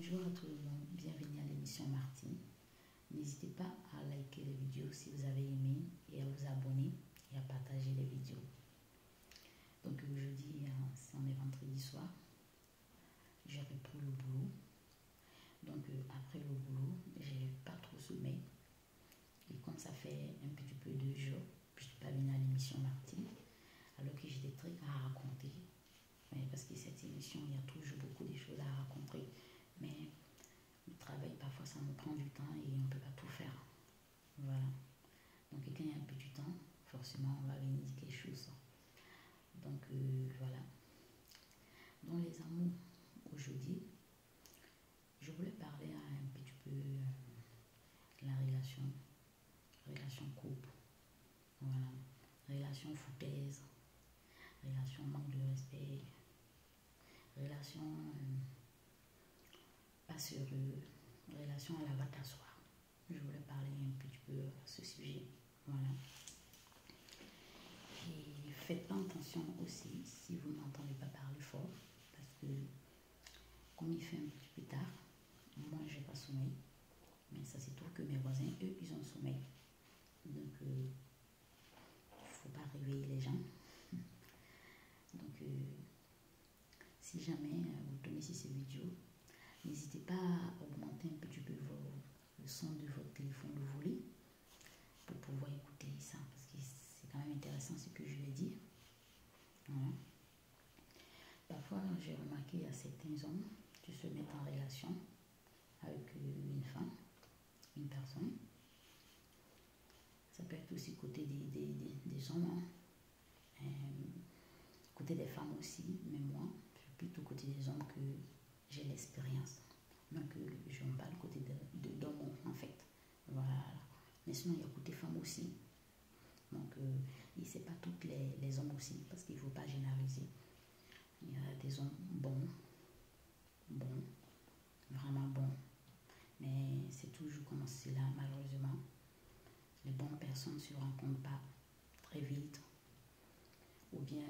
Bonjour à tout le monde, bienvenue à l'émission Martine. N'hésitez pas à liker les vidéos si vous avez aimé et à vous abonner et à partager les vidéos. Donc aujourd'hui, on est vendredi soir, j'ai repris le boulot. Donc après le boulot, j'ai pas trop sommeil. Et comme ça fait un petit peu 2 jours, je ne suis pas venue à l'émission Martine, alors que j'ai des trucs à raconter. Parce que cette émission, il y a toujours beaucoup de choses à raconter. Mais le travail, parfois, ça nous prend du temps et on ne peut pas tout faire. Voilà. Donc, quand il y a un peu du temps, forcément, on va venir dire quelque chose. Donc, voilà. Dans les amours, aujourd'hui, je voulais parler un petit peu de la relation couple. Voilà. Relation foutaise, relation manque de respect, relation pas sérieux, relation à la va t'asseoir. Je voulais parler un petit peu à ce sujet. Voilà. Et faites pas attention aussi si vous n'entendez pas parler fort, parce que comme il fait un petit peu tard, moi j'ai pas sommeil, mais ça se trouve que mes voisins, eux, ils ont sommeil. Donc il faut pas réveiller les gens. Donc si jamais vous tombez sur ces vidéos, n'hésitez pas à augmenter un petit peu le son de votre téléphone de voler pour pouvoir écouter ça, parce que c'est quand même intéressant ce que je vais dire. Voilà. Parfois, j'ai remarqué qu'il y a certains hommes qui se mettent en relation avec une femme, une personne. Ça peut être aussi côté des hommes, hein. Côté des femmes aussi, mais moi, plutôt côté des hommes que j'ai l'expérience. Donc, je me parle côté d'hommes, en fait. Voilà. Mais sinon, il y a côté femmes aussi. Donc, et c'est pas toutes les hommes aussi, parce qu'il ne faut pas généraliser. Il y a des hommes bons, vraiment bons. Mais c'est toujours comme cela, malheureusement. Les bonnes personnes ne se rencontrent pas très vite, ou bien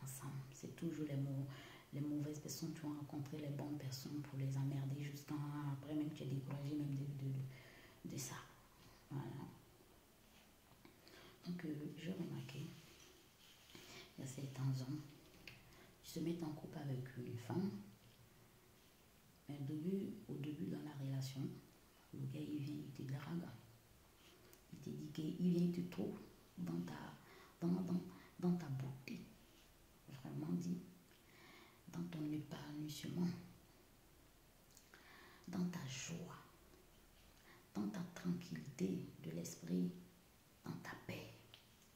ensemble. C'est toujours les mauvaises personnes qui ont rencontré les bonnes personnes pour les emmerder jusqu'à après même tu es découragé même de ça. Voilà. Donc j'ai remarqué, il y a certains hommes qui se mettent en couple avec une femme, mais au début dans la relation, le gars il vient, il te drague. Il te dit qu'il vient, il te trouve dans ta beauté. Vraiment dit, dans ton épanouissement, dans ta joie, dans ta tranquillité de l'esprit, dans ta paix,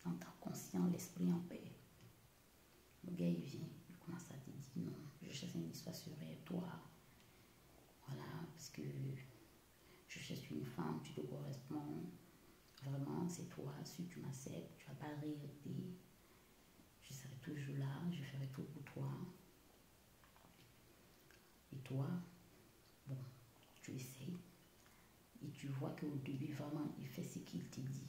dans ta conscience, l'esprit en paix. Le gars, il vient, il commence à te dire, non, je cherche une histoire sur toi. Voilà, parce que je cherche une femme, tu te corresponds. Vraiment, c'est toi. Si tu m'acceptes, tu ne vas pas regretter. Je serai toujours là, je ferai tout pour toi. Et toi, bon, tu essayes. Et tu vois qu'au début, vraiment, il fait ce qu'il te dit.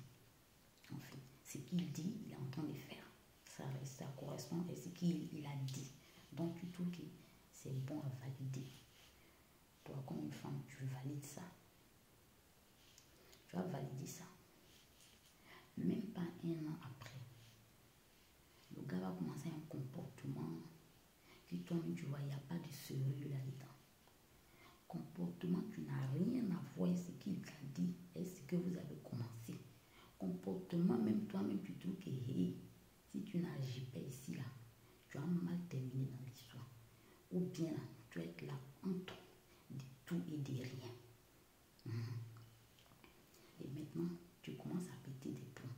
En fait, ce qu'il dit, il est en train de faire. Ça correspond à ce qu'il a dit. Donc, tu trouves que c'est bon à valider. Toi, comme une femme, tu valides ça. Tu vas valider ça. Même pas 1 an après, le gars va commencer un comportement que toi-même tu vois, il n'y a pas de sérieux là-dedans. Comportement, tu n'as rien à voir avec ce qu'il t'a dit et ce que vous avez commencé. Comportement, même toi-même tu trouves que hey, si tu n'agis pas ici, là, tu as mal terminé dans l'histoire. Ou bien là, tu vas être la honte de tout et de rien. Et maintenant, tu commences à péter des plombs.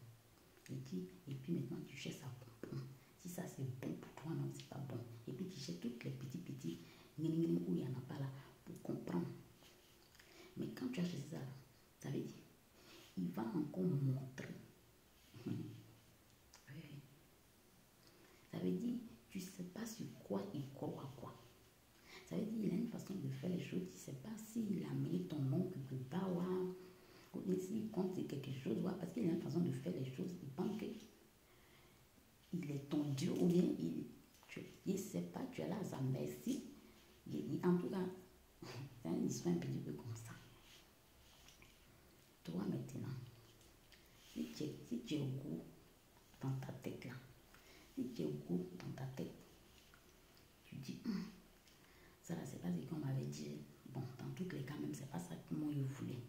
Et puis maintenant, tu cherches à comprendre. Si ça c'est bon pour toi, non, c'est pas bon. Et puis tu cherches toutes les petits où il n'y en a pas là pour comprendre. Mais quand tu as cherché ça, ça veut dire, il va encore montrer. Ça veut dire, tu ne sais pas sur quoi il croit quoi. Ça veut dire, il a une façon de faire les choses. Tu ne sais pas s'il a mis ton nom quelque part, ou bien s'il compte quelque chose, parce qu'il a une façon de faire les choses. Il pense qu'il est ton Dieu, ou bien il ne sait pas, tu es là à sa merci. Il soit un petit peu comme ça. Toi maintenant, si tu es au goût dans ta tête là, si tu es au goût dans ta tête, tu dis, ça là, c'est pas ce qu'on m'avait dit. Bon, dans tous les cas, même, c'est pas ça que moi je voulais.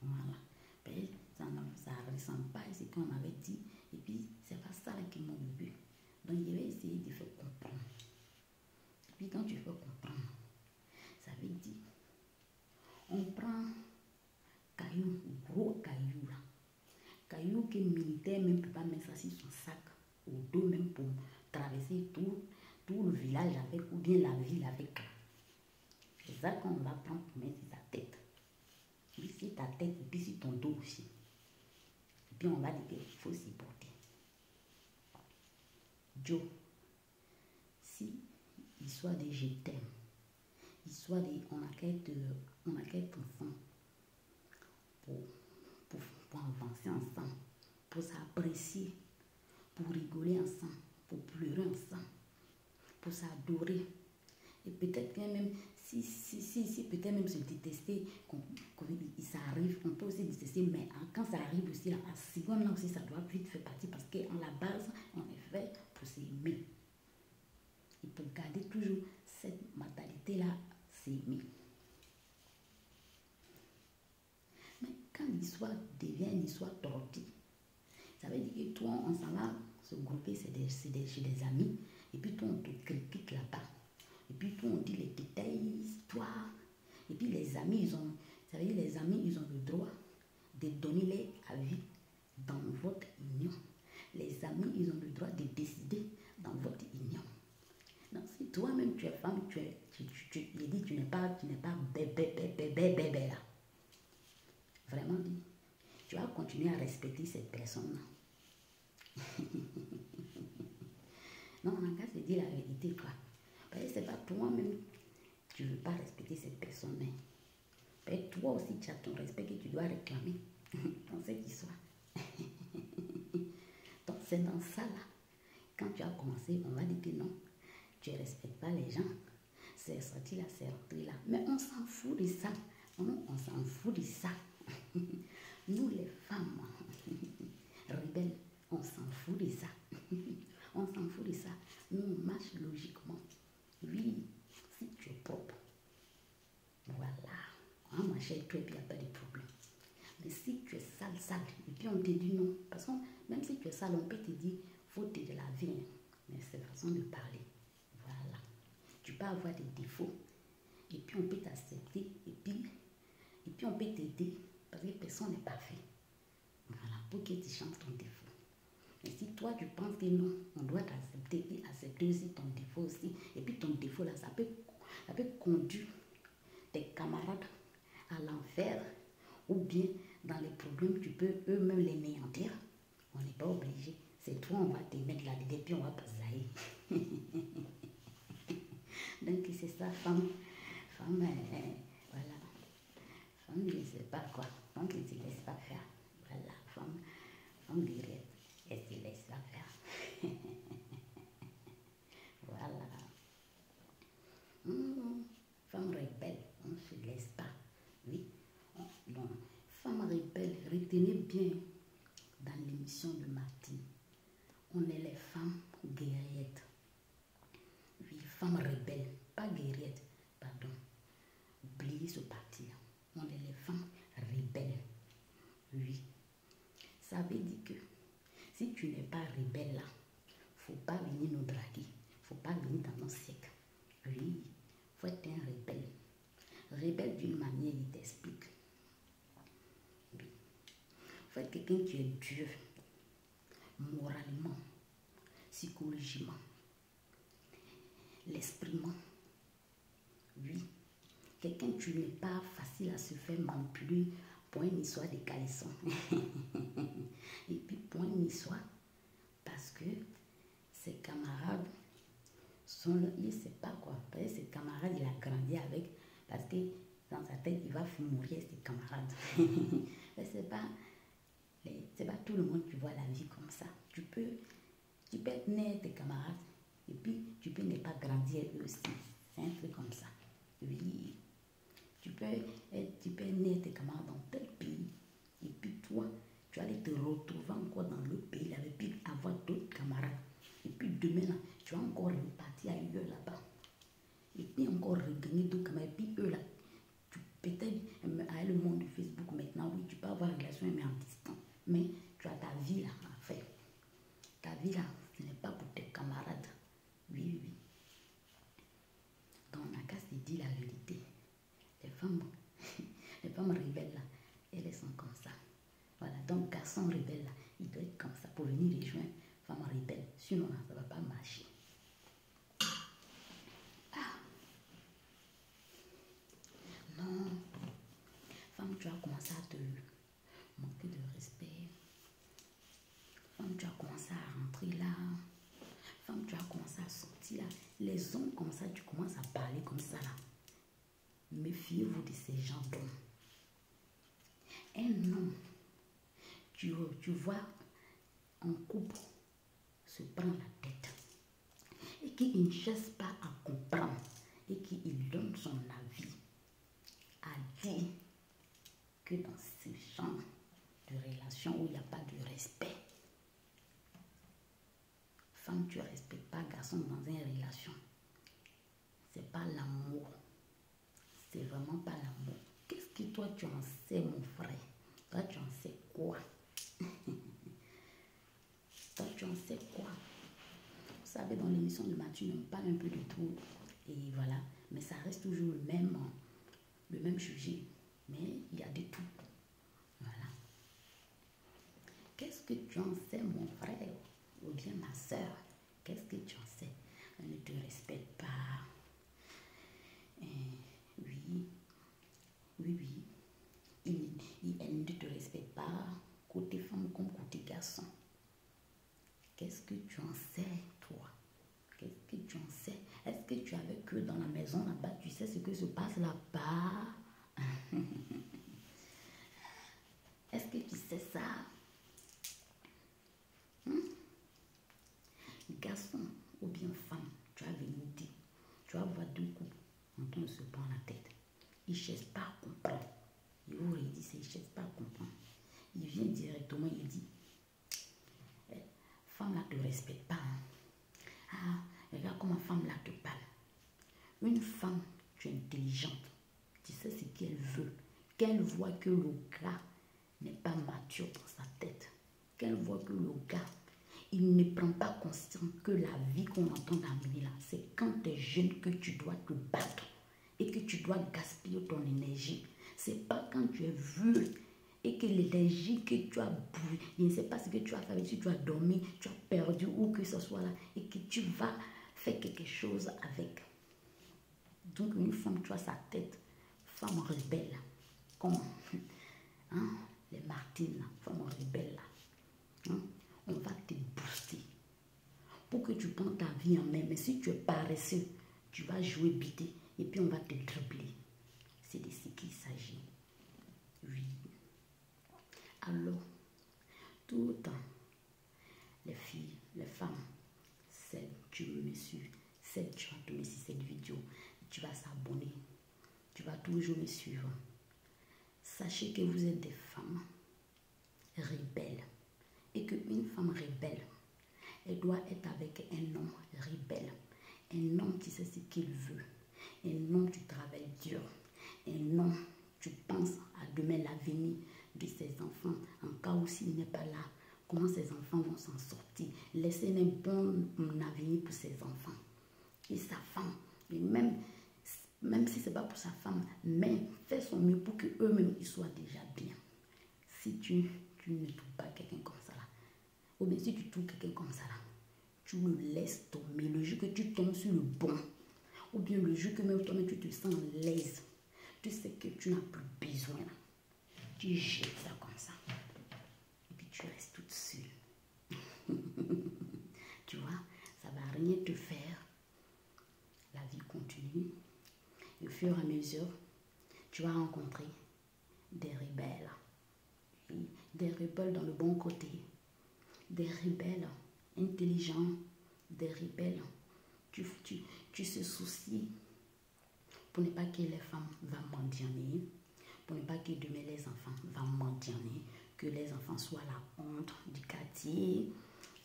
Voilà. Ben, ça ne ressemble pas à ce qu'on m'avait dit. Et puis, c'est pas ça là qui m'a voulu. Donc, je vais essayer de faire comprendre. Et puis, quand tu fais comprendre, ça veut dire, on prend caillou, gros caillou là. Caillou que militaire même ne peut pas mettre ça sur son sac, au dos même pour traverser tout le village avec, ou bien la ville avec. C'est ça qu'on va prendre pour mettre sur ta tête. Ici ta tête et puis sur ton dos aussi. Et puis on va dire qu'il faut s'y porter. Joe, si histoire de je t'aime, histoire de on a quelques enfants pour avancer ensemble, pour s'apprécier, pour rigoler ensemble, pour pleurer ensemble, pour s'adorer. Et peut-être même, si peut-être même se détester, quand ça arrive, on peut aussi détester, mais quand ça arrive aussi, là, à seconde là aussi, ça doit vite faire partie parce qu'en la base, on est fait pour s'aimer. Et pour garder toujours cette mentalité-là, s'aimer. Mais quand l'histoire devient une histoire tordue, ça veut dire que toi, on s'en va se grouper chez des amis, et puis toi, on te critique là-bas. Et puis toi, on dit les détails, l'histoire. Et puis les amis, ça veut dire les amis, ils ont le droit de donner leur avis dans votre union. Les amis, ils ont le droit de décider dans votre union. Donc si toi-même tu es femme, tu n'es pas bébé là. Vraiment dit, tu vas continuer à respecter cette personne-là. Non, on a qu'à se dire la vérité, quoi. Parce que c'est pas toi-même, tu ne veux pas respecter cette personne. Mais toi aussi, tu as ton respect que tu dois réclamer dans cette histoire. Donc c'est dans ça là. Quand tu as commencé, on va dire que non, tu ne respectes pas les gens. C'est sorti là, c'est rentré là. Mais on s'en fout de ça. On s'en fout de ça. Nous les femmes rebelles, on s'en fout de ça. On s'en fout de ça. Nous, on marche logiquement. Oui, si tu es propre, voilà. On marche avec toi et puis il n'y a pas de problème. Mais si tu es sale, et puis on te dit non, parce que même si tu es sale, on peut te dire, faut te de la vie. Mais c'est la façon de parler. Voilà. Tu peux avoir des défauts. Et puis on peut t'accepter. Et puis on peut t'aider. Parce que personne n'est parfait. Voilà. Pour que tu changes ton défaut. Et si toi tu penses que non, on doit t'accepter et accepter aussi ton défaut aussi. Et puis ton défaut là, ça peut conduire tes camarades à l'enfer ou bien dans les problèmes, tu peux eux-mêmes les néantir. On n'est pas obligé. C'est toi, on va te mettre là-dedans puis on va pas zaïr. Donc c'est ça, femme, voilà. Femme ne sait pas quoi. Femme ne se laisse pas faire. Voilà, femme guerrière. Elle se laisse pas faire. Voilà. Femme rebelle, on ne se laisse pas. Oui. Donc, femme rebelle, retenez bien dans l'émission de Martine. On est les femmes guerrières. Oui, femmes rebelles, pas guerrières, pardon. Oubliez ce parti. On est les femmes rebelles. Oui. Ça veut dire que si tu n'es pas rebelle là, faut pas venir nous draguer. Faut pas venir dans nos siècles. Oui, faut être un rebelle. Rebelle d'une manière, il t'explique. Oui. Faut être quelqu'un qui est dur, moralement, psychologiquement, l'espriment. Oui. Quelqu'un qui n'est pas facile à se faire manipuler pour une histoire de caleçon. Et puis pour une histoire, parce que ses camarades sont là, il ne sait pas quoi. Parce que ses camarades, il a grandi avec, parce que dans sa tête, il va mourir ses camarades. C'est pas tout le monde qui voit la vie comme ça. Tu peux être né avec tes camarades, et puis tu peux ne pas grandir eux aussi. C'est un truc comme ça. Oui. Tu peux encore regagner d'autres camarades. Et puis eux là, peut-être avec le monde de Facebook maintenant, oui, tu peux avoir une relation mais en distance. Mais tu as ta vie là à faire. Ta vie là, ce n'est pas pour tes camarades. Oui, oui. Donc on n'a qu'à se dire la vérité. Les femmes rebelles là, elles sont comme ça. Voilà, donc garçon rebelle là, il doit être comme ça pour venir rejoindre femme rebelle. Sinon là, ça ne va pas marcher. Ah. Non. Femme, tu as commencé à te manquer de respect. Femme, tu as commencé à rentrer là. Femme, tu as commencé à sortir là. Les hommes comme ça, tu commences à parler comme ça là. Méfiez-vous de ces gens d'hommes. Un homme, tu vois, en couple, se prend la tête. Et qu'il ne cherche pas à comprendre. Et qu'il donne son avis. À dire que dans ce genre de relation où il n'y a pas de respect, femme, tu ne respectes pas garçon dans une relation. C'est pas l'amour. C'est vraiment pas l'amour. Qu'est-ce que toi tu en sais, mon frère? Toi tu en sais quoi? Toi tu en sais quoi? Vous savez, dans l'émission de Mathieu, on parle un peu de tout. Et voilà. Mais ça reste toujours le même sujet. Mais il y a de tout. Voilà. Qu'est-ce que tu en sais, mon frère? Ou bien ma soeur? Qu'est-ce que tu en sais? Elle ne te respecte pas. Oui. Elle ne te respecte pas. Côté femme comme côté garçon. Qu'est-ce que tu en sais, toi? Qu'est-ce que tu en sais? Est-ce que tu es avec eux dans la maison là-bas? Tu sais ce que se passe là-bas? Est-ce que tu sais ça? Garçon ou bien femme, tu vas venir dire, tu vas voir deux couples en train de se prendre la tête. Ils ne cherchent pas à comprendre. Il vous redit, c'est ils ne cherchent pas à comprendre. Il vient directement, il dit, femme là ne te respecte pas. Hein. Ah, regarde comment femme là te parle. Une femme, tu es intelligente. Tu sais ce qu'elle veut. Qu'elle voit que le gars n'est pas mature dans sa tête. Qu'elle voit que le gars, il ne prend pas conscience que la vie qu'on entend d'amener là, c'est quand tu es jeune que tu dois te battre et que tu dois gaspiller ton énergie. C'est pas quand tu es vieux et que l'énergie que tu as brûlée, je ne sais pas ce que tu as fait, si tu as dormi, tu as perdu ou que ce soit là, et que tu vas faire quelque chose avec. Donc une femme, tu as sa tête, femme rebelle, comme hein, les Martines, femme rebelle là. Hein? On va te booster pour que tu prends ta vie en main. Mais si tu es paresseux, tu vas jouer bidé et puis on va te dribbler. C'est de ce qu'il s'agit. Oui. Alors, tout le temps, les filles, les femmes, celles tu me suis, celles tu vas tomber sur cette vidéo, tu vas s'abonner, tu vas toujours me suivre. Sachez que vous êtes des femmes rebelles. Et qu'une femme rebelle, elle doit être avec un homme rebelle. Un homme qui sait ce qu'il veut. Un homme qui travaille dur. Un homme qui pense à demain l'avenir de ses enfants. En cas où s'il n'est pas là, comment ses enfants vont s'en sortir. Laisser un bon avenir pour ses enfants. Et sa femme. Et même si ce n'est pas pour sa femme, mais fait son mieux pour qu'eux-mêmes ils soient déjà bien. Si tu ne trouves pas quelqu'un comme ça là, ou bien si tu trouves quelqu'un comme ça là, tu le laisses tomber. Le jour que tu tombes sur le bon, ou bien le jour que même toi-même tu te sens à l'aise, tu sais que tu n'as plus besoin là. Tu jettes ça comme ça. Et puis tu restes toute seule. Tu vois, ça ne va rien te faire. La vie continue. Et au fur et à mesure, tu vas rencontrer des rebelles. Des rebelles dans le bon côté. Des rebelles intelligents. Des rebelles. Tu se soucies pour ne pas que les femmes vont mendianner. Pour ne pas que demain les enfants vont mendianner. Que les enfants soient la honte du quartier.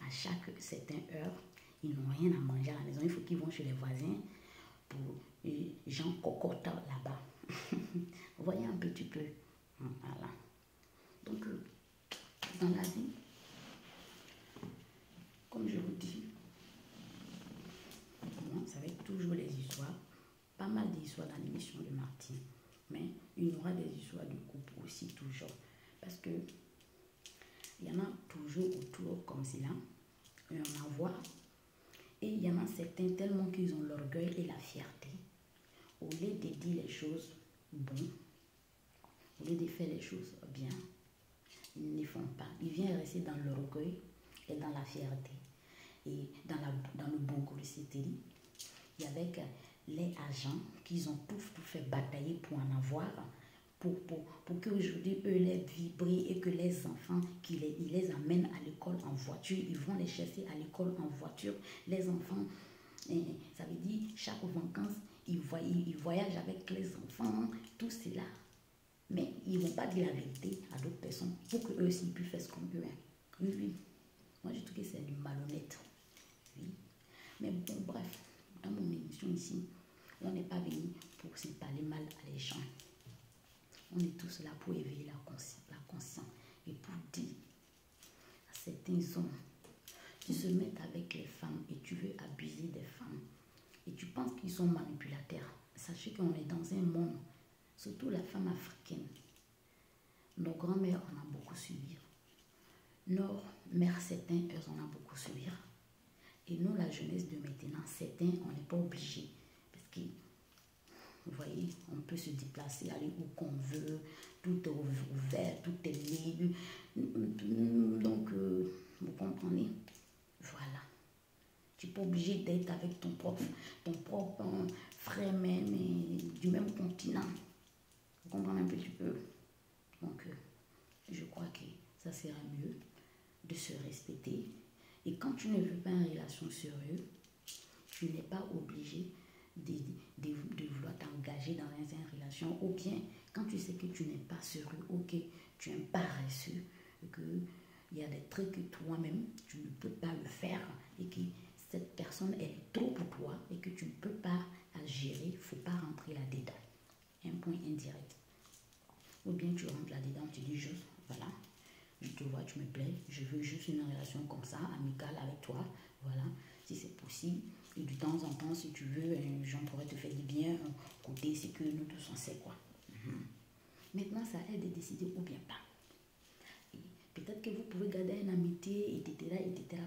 À chaque certaine heure, ils n'ont rien à manger à la maison. Il faut qu'ils vont chez les voisins pour Jean Cocotte là-bas. Vous voyez un petit peu. Voilà. Donc, dans la vie, comme je vous dis, ça va être toujours les histoires, pas mal d'histoires dans l'émission de Martine, mais il y aura des histoires de couple aussi toujours, parce que il y en a toujours autour comme cela, on en voit, et il y en a certains tellement qu'ils ont l'orgueil et la fierté, au lieu de dire les choses bon, au lieu de faire les choses bien, ils ne les font pas, ils viennent rester dans l'orgueil et dans la fierté, et dans le bourgeoisie. Il y avait les agents qui ont tout fait batailler pour en avoir, pour qu'aujourd'hui, eux, les vibrer et que les enfants, ils les amènent à l'école en voiture, ils vont les chercher à l'école en voiture. Les enfants, ça veut dire, chaque vacances, ils voyagent avec les enfants, tout cela. Mais ils ne vont pas dire la vérité à d'autres personnes pour qu'eux aussi puissent faire comme eux. Oui, oui. Moi, je trouve que c'est du malhonnête. Oui. Mais bon, bref, dans mon émission ici, on n'est pas venu pour se parler mal à les gens. On est tous là pour éveiller la conscience et pour dire à certains hommes, tu se mets avec les femmes et tu veux abuser des femmes et tu penses qu'ils sont manipulateurs. Sachez qu'on est dans un monde, surtout la femme africaine. Nos grands-mères en ont beaucoup subi. Nos mères, certains, elles en ont beaucoup subi. Et nous, la jeunesse de maintenant, certains, on n'est pas obligé. Parce que, vous voyez, on peut se déplacer, aller où qu'on veut, tout est ouvert, tout est libre. Donc, vous comprenez? Voilà. Tu n'es pas obligé d'être avec ton propre frère même, du même continent. Vous comprenez un petit peu? Donc, je crois que ça sera mieux de se respecter. Et quand tu ne veux pas une relation sérieuse, tu n'es pas obligé de vouloir t'engager dans une relation. Ou bien, quand tu sais que tu n'es pas sérieux, ok, tu es un paresseux, qu'il y a des trucs que toi-même, tu ne peux pas le faire et que cette personne est trop pour toi et que tu ne peux pas la gérer, il ne faut pas rentrer là-dedans. Un point indirect. Ou bien tu rentres là-dedans, tu dis juste, voilà, je te vois, tu me plais, je veux juste une relation comme ça, amicale avec toi, voilà, si c'est possible. Et de temps en temps, si tu veux, j'en pourrais te faire du bien, côté, c'est que nous tous on sait quoi. Maintenant, ça aide de décider ou bien pas. Peut-être que vous pouvez garder une amitié, etc.,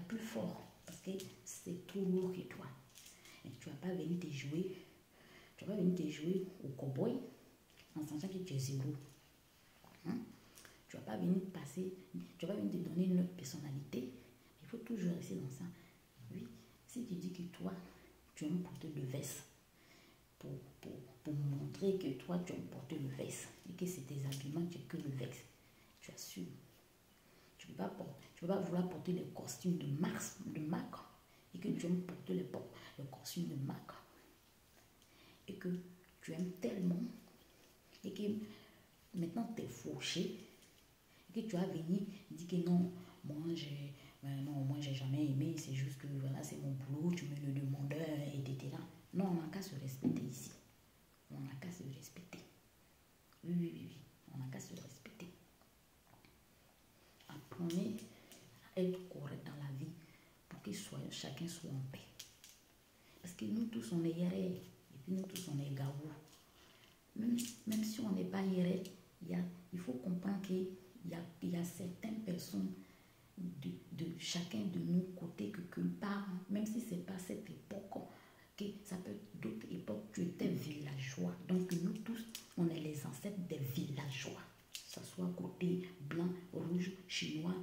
plus fort, parce que c'est trop lourd que toi. Et tu ne vas pas venir te jouer, au cow-boy en sachant que tu es zéro. Tu ne vas pas venir tu vas venir te donner une autre personnalité. Il faut toujours rester dans ça. Oui, si tu dis que toi, tu aimes porter le veste, pour montrer que toi, tu aimes porter le veste, et que c'est tes arguments, tu n'es que le veste, tu assumes. Tu ne peux pas vouloir porter les costumes de marque, et que tu aimes porter les costumes de marque, et que tu aimes tellement, et que maintenant tu es fauché, et que tu as venu dire que non, moi j'ai jamais aimé, c'est juste que voilà, c'est mon boulot, tu me le demandes, etc. Non, on n'a qu'à se respecter ici. On n'a qu'à se respecter. Oui. On n'a qu'à se respecter. Apprenez à être correct dans la vie pour que chacun soit en paix. Parce que nous tous on est hier et puis nous tous on est gaou. Même si on n'est pas hier, il faut comprendre qu'il y a certaines personnes de chacun de nous côté que part, même si ce n'est pas cette époque, que ça peut être d'autres époques, tu étais villageois. Donc nous tous, on est les ancêtres des villageois. Que ce soit côté blanc, rouge, chinois,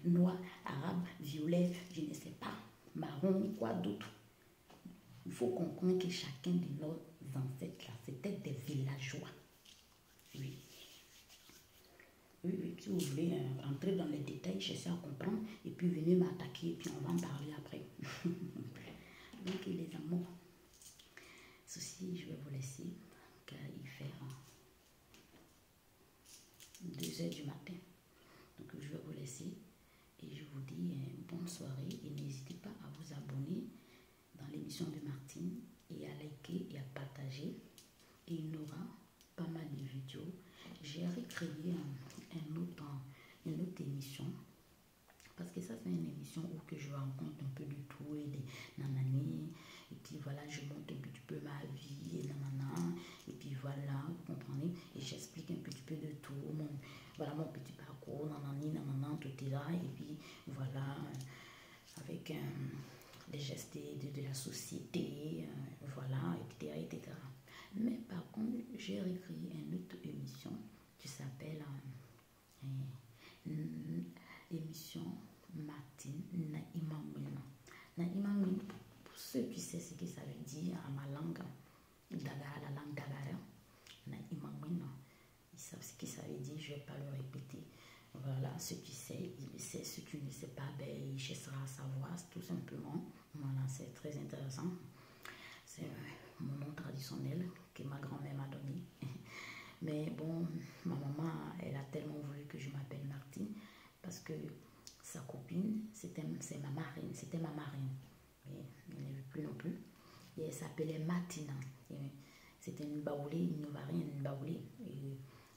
noir, arabe, violet, je ne sais pas, marron, quoi d'autre. Il faut comprendre que chacun de nos ancêtres là, c'était des villageois. Oui. Oui, si vous voulez entrer dans les détails, chercher à comprendre, et puis venez m'attaquer, et puis on va en parler après. Donc les amours, ceci, je vais vous laisser, car il fait 2 heures du matin. Donc je vais vous laisser, et je vous dis bonne soirée, et n'hésitez pas à vous abonner dans l'émission de Martine, et à liker et à partager. c'est une émission où que je rencontre un peu de tout et des nanani. Et puis voilà, je montre un petit peu ma vie et nanana. Et puis voilà, vous comprenez. Et j'explique un petit peu de tout. Voilà mon petit parcours, nanani, nanana, tout est là. Et puis voilà, avec les gestes de la société, voilà, etc., etc. Mais par contre, j'ai réécrit une autre émission qui s'appelle l'émission Martine Naïma Mwina. Naïma Mwina, pour ceux qui savent ce que ça veut dire à ma langue, Dagara, la langue Dagara, Naïma Mwina, ils savent ce que ça veut dire, je ne vais pas le répéter. Voilà, ceux qui savent, ils savent, ceux qui ne savent pas, ben, ils chercheront à savoir, tout simplement. Voilà, c'est très intéressant. C'est mon nom traditionnel que ma grand-mère m'a donné. Mais bon, ma maman, elle a tellement voulu que je m'appelle Martine parce que sa copine, c'était ma marraine. Mais elle ne veut plus non plus. Et elle s'appelait Martina. C'était une baoulée, une Novarienne, une baoulée.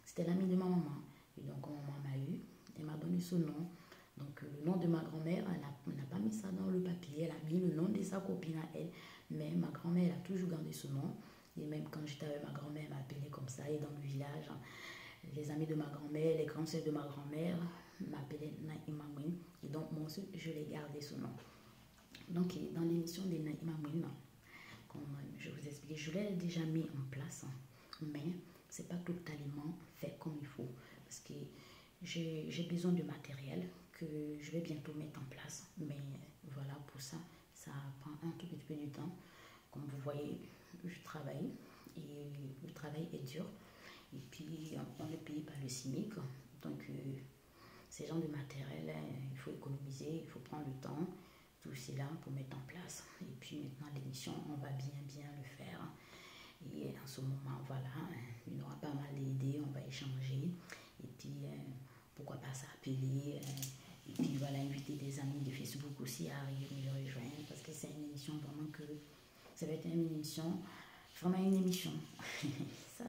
C'était l'amie de ma maman. Et donc, ma maman m'a eu. Elle m'a donné ce nom. Donc, le nom de ma grand-mère, elle n'a pas mis ça dans le papier. Elle a mis le nom de sa copine à elle. Mais ma grand-mère, elle a toujours gardé ce nom. Et même quand j'étais avec ma grand-mère, elle m'appelait comme ça. Et dans le village, les amis de ma grand-mère, les grands sœurs de ma grand-mère m'appelaient Naïma Mwina. Et donc, moi aussi, je l'ai gardé ce nom. Donc, dans l'émission de Naïma Mwina, comme je vous expliquais, je l'ai déjà mis en place. Mais ce n'est pas totalement fait comme il faut. Parce que j'ai besoin de matériel que je vais bientôt mettre en place. Mais voilà, pour ça, ça prend un tout petit peu de temps. Comme vous voyez, je travaille et le travail est dur. Et puis, on est payé par le CIMIC. Donc, ces genres de matériel, il faut économiser, il faut prendre le temps, tout cela pour mettre en place. Et puis, maintenant, l'émission, on va bien le faire. Et en ce moment, voilà, il y aura pas mal d'idées, on va échanger. Et puis, pourquoi pas s'appeler. Et puis, voilà, inviter des amis de Facebook aussi à me rejoindre. Parce que c'est une émission vraiment que... Ça va être une émission, vraiment une émission.